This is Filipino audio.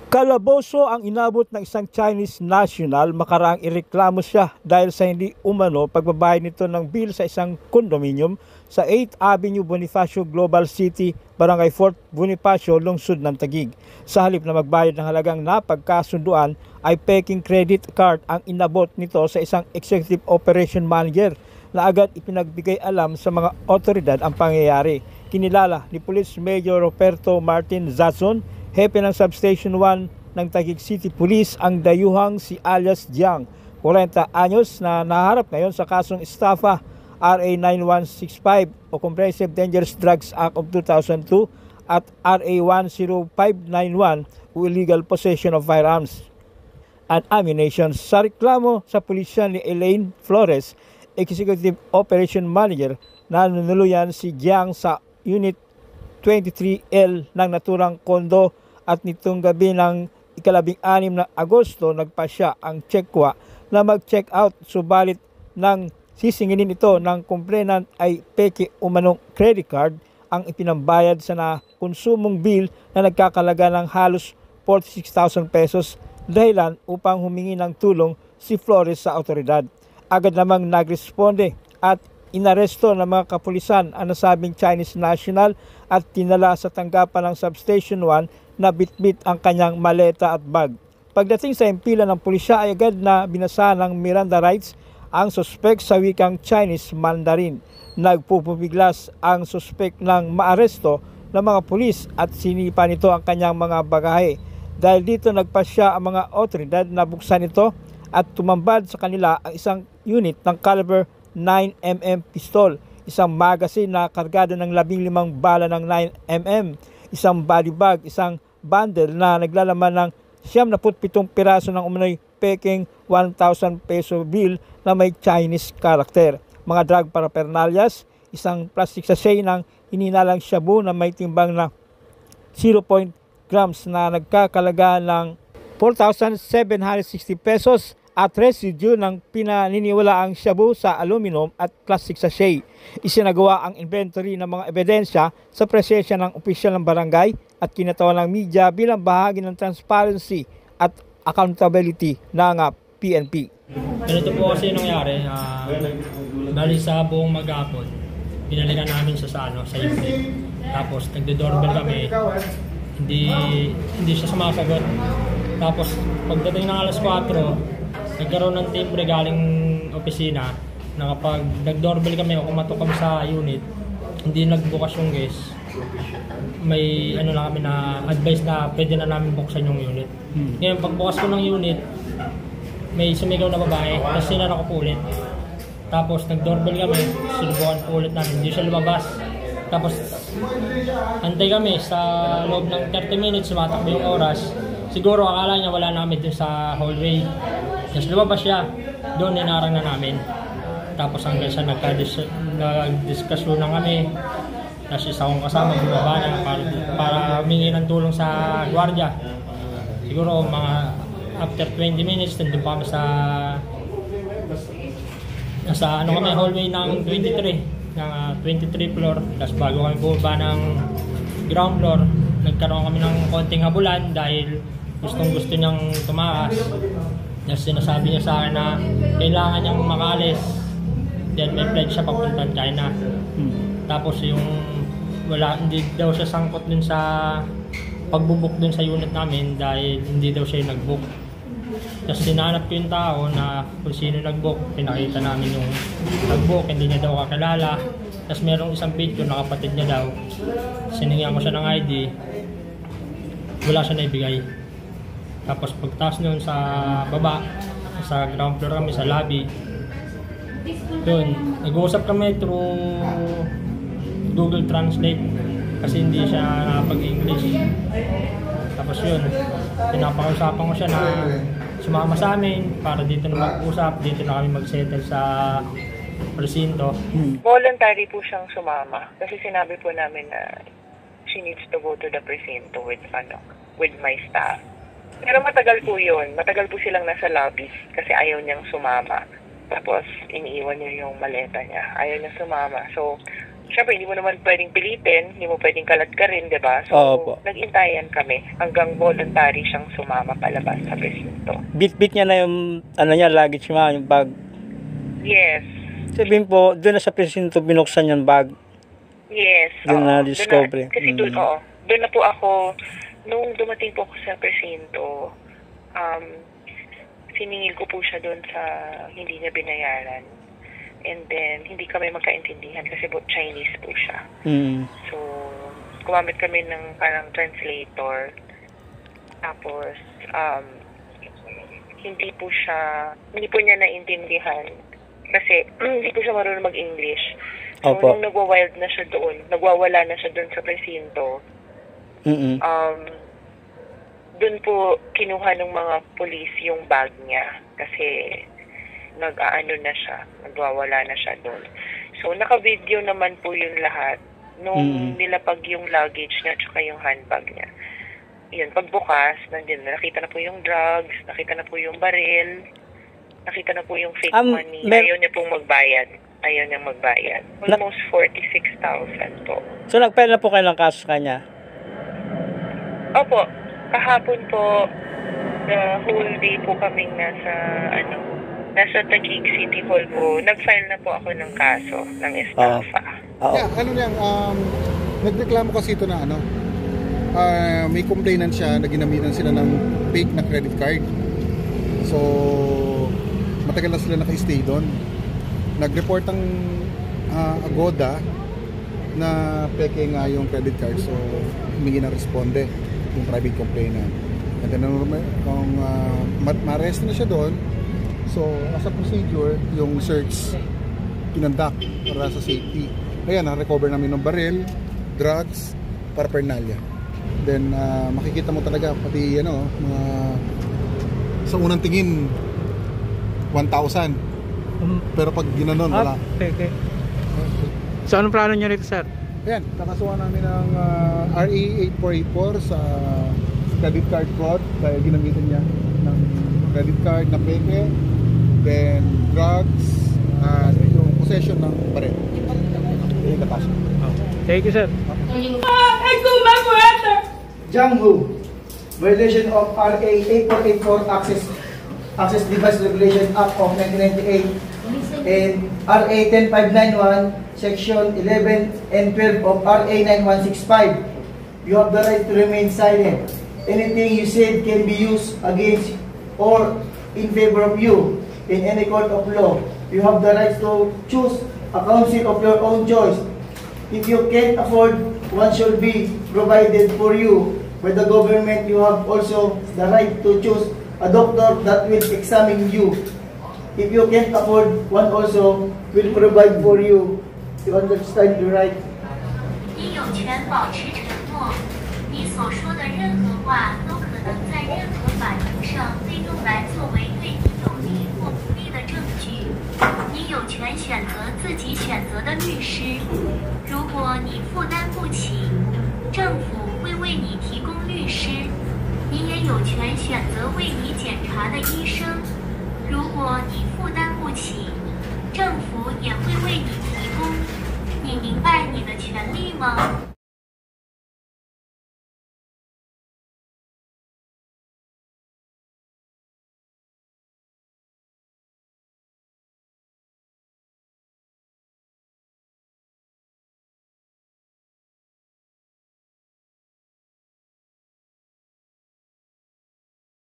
Kalaboso ang inabot ng isang Chinese national makaraang ireklamo siya dahil sa hindi umano pagbabayad nito ng bill sa isang condominium sa 8th Avenue Bonifacio Global City, Barangay 4th Bonifacio, lungsod ng Taguig. Sa halip na magbayad ng halagang napagkasunduan ay peking credit card ang inabot nito sa isang executive operation manager na agad ipinagbigay alam sa mga otoridad ang pangyayari. Kinilala ni Police Major Roberto Martin Zazon, hepe ng Substation 1 ng Taguig City Police, ang dayuhang si alias Jiang, 40 anyos, na naharap ngayon sa kasong estafa RA 9165 o Comprehensive Dangerous Drugs Act of 2002 at RA 10591 o Illegal Possession of Firearms and Ammunition. Sa reklamo sa pulisya ni Elaine Flores, Executive Operation Manager, nanunuluyan si Jiang sa Unit 23L ng naturang kondo at nitong gabi ng ika-16 na Agosto nagpasya ang checkwa na mag-check out, subalit nang sisingilin ito ng complainant ay peke umanong credit card ang ipinambayad sa nakonsumong bill na nagkakalaga ng halos 46,000 pesos, dahilan upang humingi ng tulong si Flores sa otoridad. Agad namang nagresponde at inaresto ng mga kapulisan ang nasabing Chinese national at tinala sa tanggapan ng Substation 1 na bitbit ang kanyang maleta at bag. Pagdating sa impila ng pulisya ay agad na binasa ng Miranda rights ang suspect sa wikang Chinese Mandarin. Nagpupubiglas ang suspect ng maaresto ng mga pulis at sinipa nito ang kanyang mga bagahe. Dahil dito nagpasya ang mga otoridad na buksan ito at tumambad sa kanila ang isang unit ng caliber 9mm pistol, isang magazine na kargado ng 15 bala ng 9mm, isang body bag, isang bundle na naglalaman ng 77 piraso ng umano'y peking 1,000 peso bill na may Chinese character, mga drug paraphernalias, isang plastic sachet ng hininalang shabu na may timbang na 0. grams na nagkakalaga ng 4,760 pesos at residue ng pinaniniwalaang shabu sa aluminum at plastic sachet. Isinagawa ang inventory ng mga ebidensya sa presensya ng opisyal ng barangay at kinatawan ng media bilang bahagi ng transparency at accountability ng PNP. Ganito po kasi nangyari, bali sa buong maghapon, binalikan namin sa unit. Tapos nagdo-doorbell kami, hindi siya sumasagot. Tapos pagdating ng alas 4, nagkaroon ng timbre galing opisina na kapag nag-doorbell kami o kumatok kami sa unit, hindi nagbukas yung guest, may ano na kami na advice na pwede na namin buksan yung unit. Ngayon pagbukas ko ng unit, may sumigaw na babae, tapos sinara ko po ulit. Tapos nag-doorbell kami, sinubukan po ulit namin, hindi siya lumabas. Tapos antay kami sa loob ng 30 minutes, sumatakbo yung oras. Siguro akala niya wala namin dun sa hallway. Tapos lumabas siya, doon ninarang na namin. Tapos hanggang sa nagdiskusyon na kami. Tapos isa akong kasama, bumaba na para humingi ng tulong sa gwardiya. Siguro mga after 20 minutes, nandun pa kami sa hallway ng 23 floor. Tapos bago kami bumaba ng ground floor, nagkaroon kami ng konting habulan dahil gustong-gusto niyang tumakas. Tapos sinasabi niya sa akin na kailangan niyang makalis. Then may pledge siya papuntang China. Tapos hindi daw siya sangkot dun sa pagbubuk dun sa unit namin dahil hindi daw siya nag-book. Tapos sinanap ko yung tao na kung sino nag-book. Pinakita namin yung nag-book, hindi niya daw kakilala. Tapos merong isang video na kapatid niya daw. Siningyan ko siya ng ID. Wala siya naibigay. Tapos pagtaas noon sa baba, sa ground floor kami, sa lobby, doon, nag-uusap kami through Google Translate kasi hindi siya nakapag-English. Tapos yun, pinapakausapan ko siya na sumama sa amin para dito na mag-usap, dito na kami mag-settle sa presinto. Voluntary po siyang sumama kasi sinabi po namin na she needs to go to the presinto with my staff. Pero matagal po yun. Matagal po silang nasa lobby kasi ayaw niyang sumama. Tapos iniiwan niya yung maleta niya. Ayaw niya sumama. So, syempre, hindi mo naman pwedeng pilitin, hindi mo pwedeng kalat ka rin, di ba? So, Opo. nag-intayan kami hanggang voluntary siyang sumama palabas sa presinto. Bit-bit niya na yung, ano niya, luggage niya, yung bag. Yes. Sabihin po, doon na sa presinto binuksan yung bag. Yes. Doon oo. na discovery. Kasi doon, doon na po ako, nung dumating po ako sa presinto, siningil ko po siya doon sa hindi niya binayaran. And then, hindi kami magkaintindihan kasi Chinese po siya. So, gumamit kami ng parang translator. Tapos, hindi po niya naintindihan kasi hindi po siya marunong mag-English. So, nung nagwa-wild na siya doon, nagwawala na siya doon sa presinto, doon po kinuha ng mga pulis yung bag niya kasi nag-aano na siya, nagwawala na siya doon. So, naka-video naman po yung lahat nung nilapag yung luggage niya at yung handbag niya. Yun, pagbukas, nakita na po yung drugs, nakita na po yung baril, nakita na po yung fake money. Ayaw niya pong magbayad. Ayaw niya magbayad. Almost 46,000 po. So, nagpela po kayo ng kaso sa kanya? Opo. Kahapon po, the whole day po kaming nasa Taguig City Hall po. Nag-file na po ako ng kaso ng estafa. Nagreklamo kasi ito na may complainant siya na ginamitan sila ng fake na credit card. So, matagal na sila naka-stay doon. Nag-report ang Agoda na peke nga yung credit card. So, humingi na responde yung private complainant. And then, kung ma-arrest na siya doon, so, as a procedure, yung search kinonduct para sa safety. Kaya na-recover namin ng baril, drugs, paraphernalia. Then, makikita mo talaga, pati, mga sa unang tingin, 1,000. Pero pag ginanon, wala. Okay. So, anong plano niyo rito, sir? Ayan, nakasuhan namin ng RA 8484 sa credit card fraud dahil ginamitan niya ng credit card na peke, then drugs, at yung possession ng baril. Thank you, sir. Jiang Hu, violation of RA 8484 Access Device Regulation Act of 1998 and RA 10591 Section 11 and 12 of RA 9165. You have the right to remain silent. Anything you said can be used against or in favor of you in any court of law. You have the right to choose a counsel of your own choice. If you can't afford, one should be provided for you by the government. You have also the right to choose a doctor that will examine you. If you can't afford, one also will provide for you. You understand the right? 你有权保持沉默。你所说的任何话都可能在任何法庭上被用来作为对你有利或不利的证据。你有权选择自己选择的律师。如果你负担不起，政府会为你提供律师。你也有权选择为你检查的医生。如果你负担不起，政府也会为你提供。你明白你的权利吗？